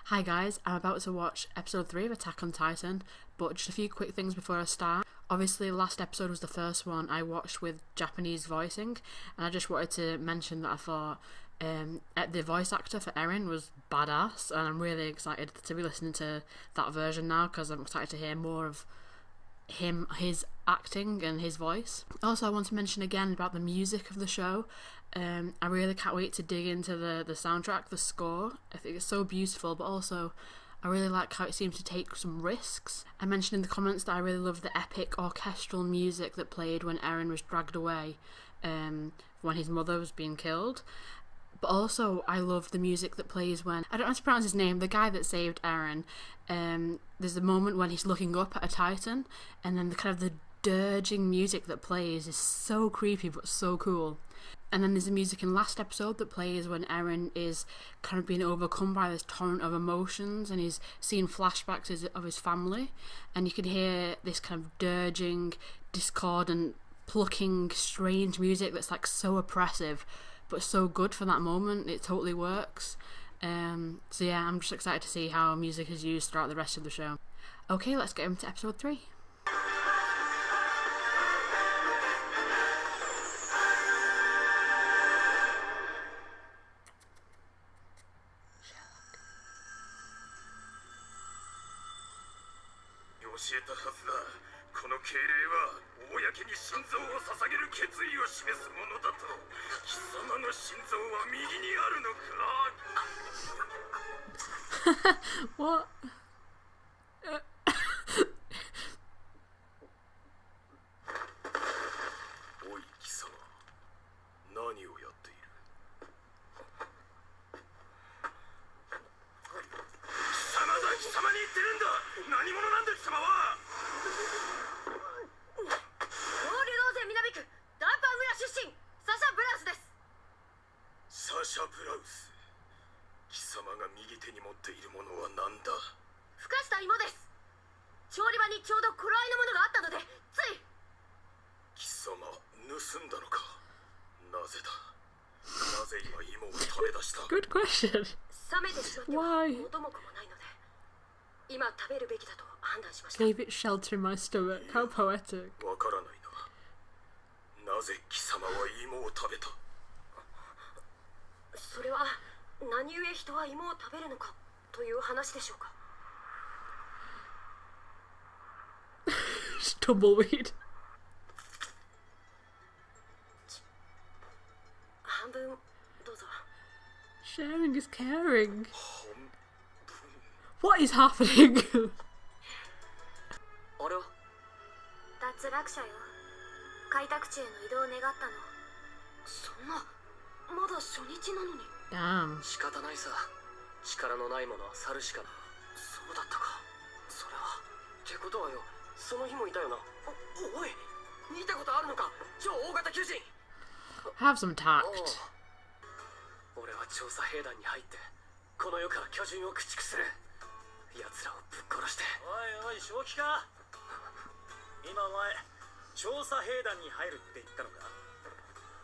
Hi guys, I'm about to watch episode 3 of Attack on Titan, but just a few quick things before I start. Obviously, last episode was the first one I watched with Japanese voicing, and I just wanted to mention that I thought the voice actor for Eren was badass, and I'm really excited to be listening to that version now because I'm excited to hear more of his acting and his voice. Also, I want to mention again about the music of the show. I really can't wait to dig into the soundtrack, the score. I think it's so beautiful, but also I really like how it seems to take some risks. I mentioned in the comments that I really love the epic orchestral music that played when Eren was dragged away when his mother was being killed. But also, I love the music that plays when, I don't know how to pronounce his name, the guy that saved Eren. There's a moment when he's looking up at a Titan, and then the dirging music that plays is so creepy but so cool. And then there's the music in last episode that plays when Eren is kind of being overcome by this torrent of emotions, and he's seeing flashbacks of his family, and you can hear this kind of dirging, discordant, plucking, strange music that's like so oppressive but so good for that moment. It totally works. So yeah, I'm just excited to see how music is used throughout the rest of the show. Okay, let's get into episode 3. What? おい貴様、何をやっている？貴様だ、貴様に言ってるんだ。何者なんだ貴様は。交流道勢南区ダンパー村出身サシャ・ブラウスです。サシャ・ブラウス。貴様が右手に持っているものは何だ？ふかした芋です。調理場にちょうど頃合いのものがあったのでつい。貴様、盗んだのか？なぜだ？なぜ今芋を食べ出した？ Good question. 冷めてしまっては元も子もないので今食べるべきだと判断しました。 Gave it shelter in my stomach. How poetic. わからないな。なぜ貴様は芋を食べた？それは何故人は芋を食べるのかという話でしょうか。Tumbleweed. 半分どうぞ。 Sharing is caring. What is happening? あれは脱落者よ。開拓地への移動を願ったの。そんなまだ初日なのに。Damn. 仕方ないさ。力のないものは去るしかない。そうだったか。それは。ってことはよ、その日もいたよな。おい、見たことあるのか、超大型巨人。Have some tact. 俺は調査兵団に入ってこの世から巨人を駆逐する。奴らをぶっ殺して。おいおい、正気か？今お前調査兵団に入るって言ったのか？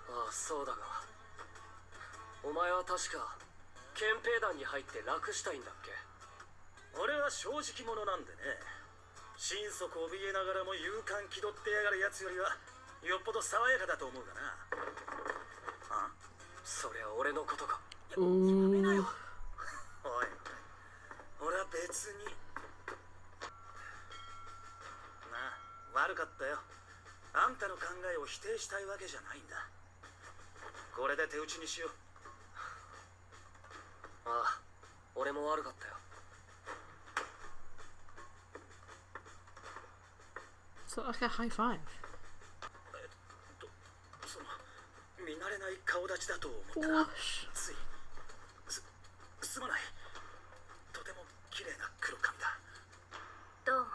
ああ、そうだがお前は確か憲兵団に入って楽したいんだっけ？俺は正直者なんでね。心底怯えながらも勇敢気取ってやがるやつよりはよっぽど爽やかだと思うがな。あ？そりゃ俺のことか。やめなよ。おい、俺は別に。なあ、悪かったよ。あんたの考えを否定したいわけじゃないんだ。これで手打ちにしよう。ああ、俺も悪かったよ。So like a high five. その見慣れない顔立ちだと思ったら Gosh. ついすまない。とても綺麗な黒髪だ。どうも。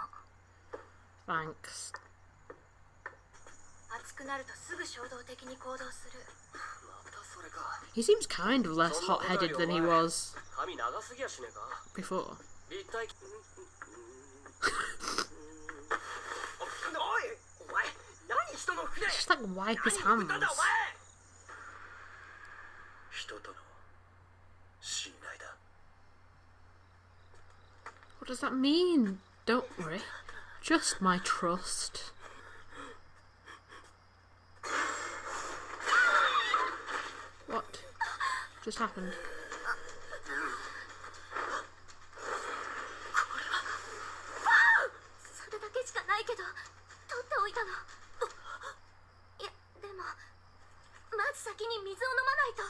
Thanks. 熱くなるとすぐ衝動的に行動する。またそれか。 He seems kind of less hot-headed than he was 髪長すぎやしねえか。 before. 立体。おい、お前何人の船。 Just like wipe his hands. 人との信頼だ。What does that mean? Don't worry. Just my trust. What just happened? それだけしかないけど取っておいたの。いやでもまず先に水を飲まないと。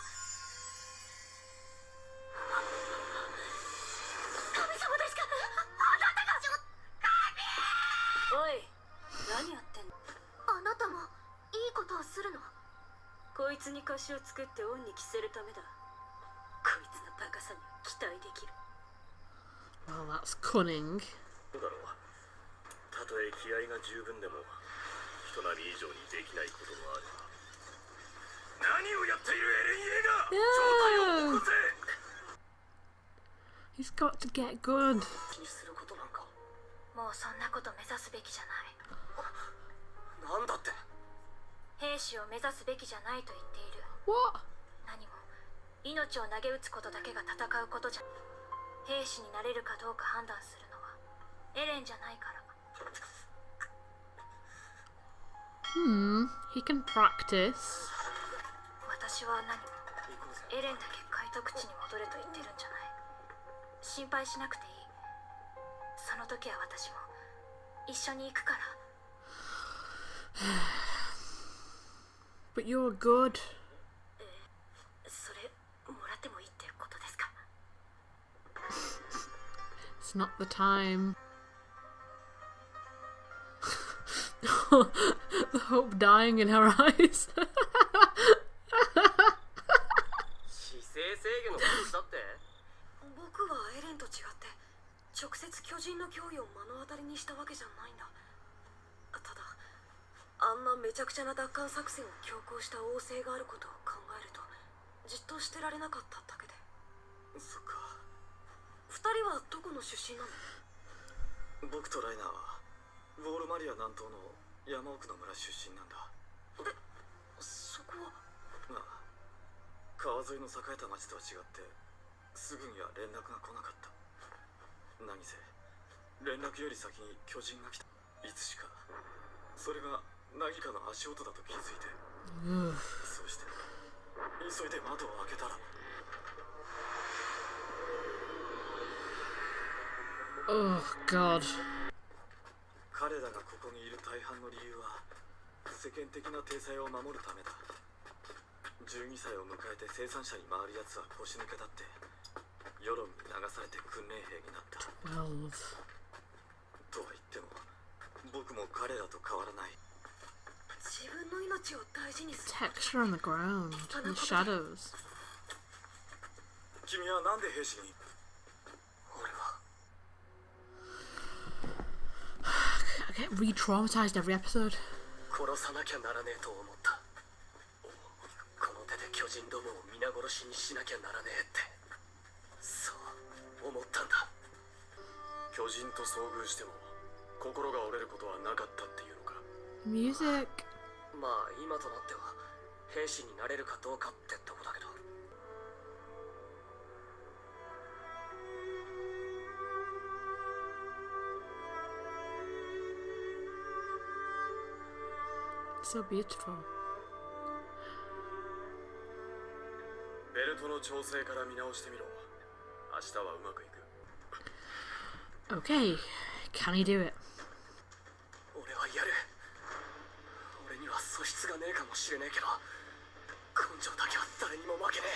神様ですか？あなたがおい、何やってんの？あなたもいいことをするの？こいつに貸しを作って恩に着せるためだ。こいつのバカさには期待できる。 Well, that's cunning. どうだろう。たとえ気合が十分でも人並み以上にできないこともある。何をやっているエレン・イェーガー、状態を起こせ。 He's got to get good. 気にすることなんか。もうそんなこと目指すべきじゃない。なんだって。兵士を目指すべきじゃないと言っている。 What? 何も命を投げ打つことだけが戦うことじゃ。兵士になれるかどうか判断するのはエレンじゃないから。 He can practice. 私は何もエレンだけ開拓地に戻れと言ってるんじゃない。心配しなくていい。その時は私も一緒に行くから。 But you're good. それもらってもいいってことですか？ It's not the time. The hope dying in her eyes. 姿勢制御のコツだって。僕はエレンと違って直接巨人の脅威を目の当たりにしたわけじゃないんだ。ただあんなめちゃくちゃな奪還作戦を強行した王政があることを考えるとじっとしてられなかっただけで。そっか。二人はどこの出身なの？僕とライナーはウォールマリア南東の山奥の村出身なんだ。そこは。まあ川沿いの栄えた町とは違ってすぐには連絡が来なかった。何せ連絡より先に巨人が来た。いつしかそれが何かの足音だと気づいて、そうして急いで窓を開けたら。 Oh God. 彼らがここにいる大半の理由は世間的な体裁を守るためだ。12歳を迎えて生産者に回るやつは腰抜けだって世論に流されて訓練兵になった。12. とは言っても僕も彼らと変わらない。自分の命を大事にする。 Texture on the ground. The shadows. 君はなんで兵士に？俺は I get re-traumatized every episode. 殺さなきゃならねえと思った。この手で巨人どもを皆殺しにしなきゃならねえって、そう思ったんだ。巨人と遭遇しても心が折れることはなかったっていうのか。 Music. まあ今となっては兵士になれるかどうかってとこだけど。 So beautiful. ベルトの調整から見直してみろ。明日はうまくいく。 Okay. Can he do it? 俺はやる。俺には素質がねえかもしれねえけど根性だけは誰にも負けねえ。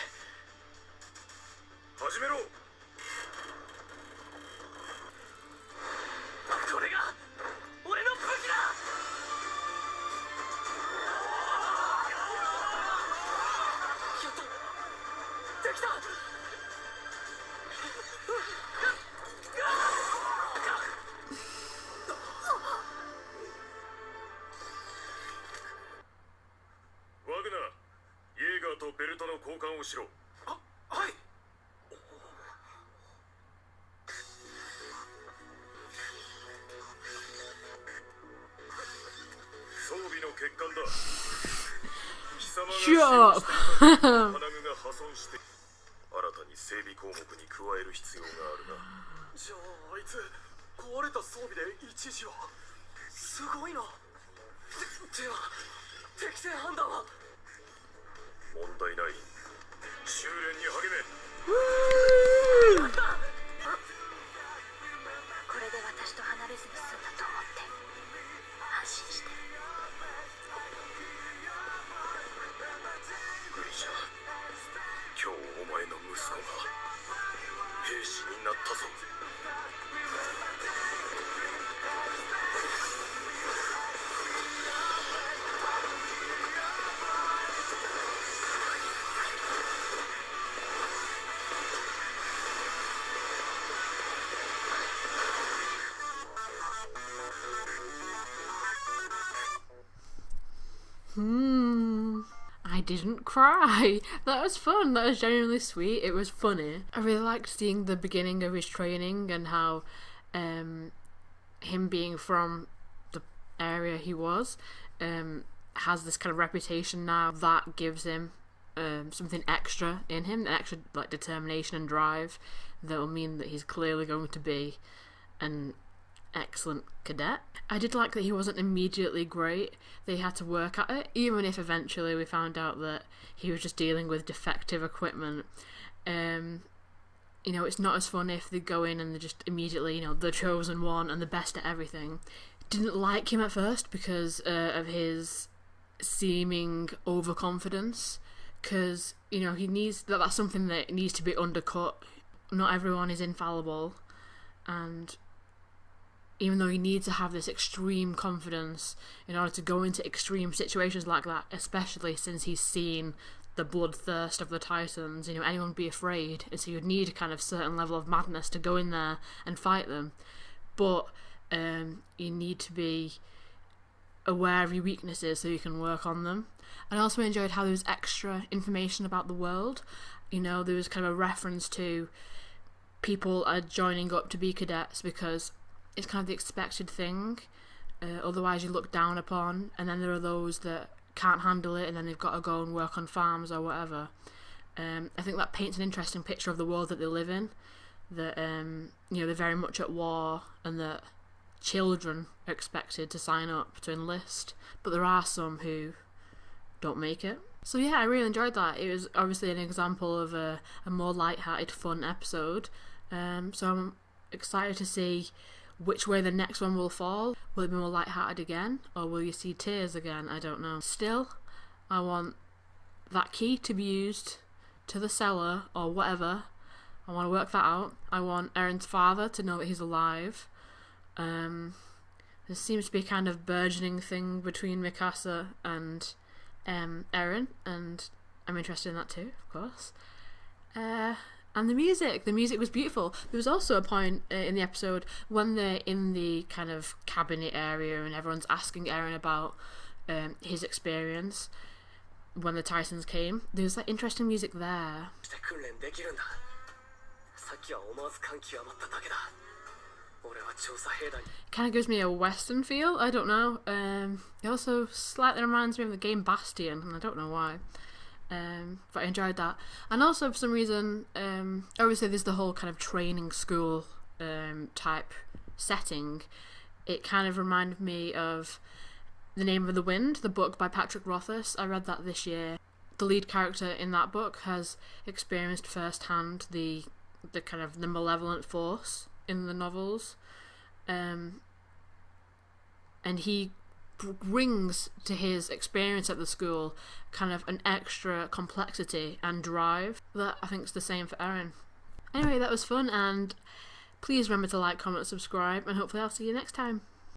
始めろ。これが俺の武器だ。やったできた。ワグナー、イェーガーとベルトの交換をしろ。はい。装備の欠陥だ。貴様が Shut up. 金具が破損して新たに整備項目に加える必要があるな。じゃああいつ壊れた装備で一時は。すごいな。では適正判断は。問題ない。修練に励め。これで私と離れずに済んだと思って安心して。グリシャ、今日お前の息子が兵士になったぞ。I didn't cry. That was fun. That was genuinely sweet. It was funny. I really liked seeing the beginning of his training and how him being from the area he was has this kind of reputation now that gives him something extra in him, an extra like determination and drive that will mean that he's clearly going to be an excellent cadet. I did like that he wasn't immediately great. They had to work at it, even if eventually we found out that he was just dealing with defective equipment. You know, it's not as fun if they go in and they're just immediately, you know, the chosen one and the best at everything. Didn't like him at first because of his seeming overconfidence, because, you know, that's something that needs to be undercut. Not everyone is infallible, and even though he needs to have this extreme confidence in order to go into extreme situations like that, especially since he's seen the bloodthirst of the Titans, you know, anyone would be afraid, and so you'd need a kind of certain level of madness to go in there and fight them. But you need to be aware of your weaknesses so you can work on them. And I also enjoyed how there was extra information about the world. You know, there was kind of a reference to people are joining up to be cadets because it's kind of the expected thing, otherwise you look down upon, and then there are those that can't handle it and then they've got to go and work on farms or whatever. I think that paints an interesting picture of the world that they live in, that you know, they're very much at war and that children are expected to sign up to enlist, but there are some who don't make it. So yeah, I really enjoyed that. It was obviously an example of a more light-hearted, fun episode, so I'm excited to see which way the next one will fall. Will it be more light-hearted again, or will you see tears again? I don't know. Still, I want that key to be used to the cellar or whatever. I want to work that out. I want Eren's father to know that he's alive. There seems to be a kind of burgeoning thing between Mikasa and Eren, and I'm interested in that too, of course. And the music was beautiful. There was also a point in the episode when they're in the kind of cabinet area and everyone's asking Eren about his experience when the Titans came. There was like interesting music there. Kind of gives me a Western feel, I don't know. It also slightly reminds me of the game Bastion, and I don't know why. But I enjoyed that. And also for some reason, obviously there's the whole kind of training school type setting. It kind of reminded me of The Name of the Wind, the book by Patrick Rothfuss. I read that this year. The lead character in that book has experienced firsthand the kind of the malevolent force in the novels, and he brings to his experience at the school kind of an extra complexity and drive that I think is the same for Eren. Anyway, that was fun, and please remember to like, comment, subscribe, and hopefully I'll see you next time.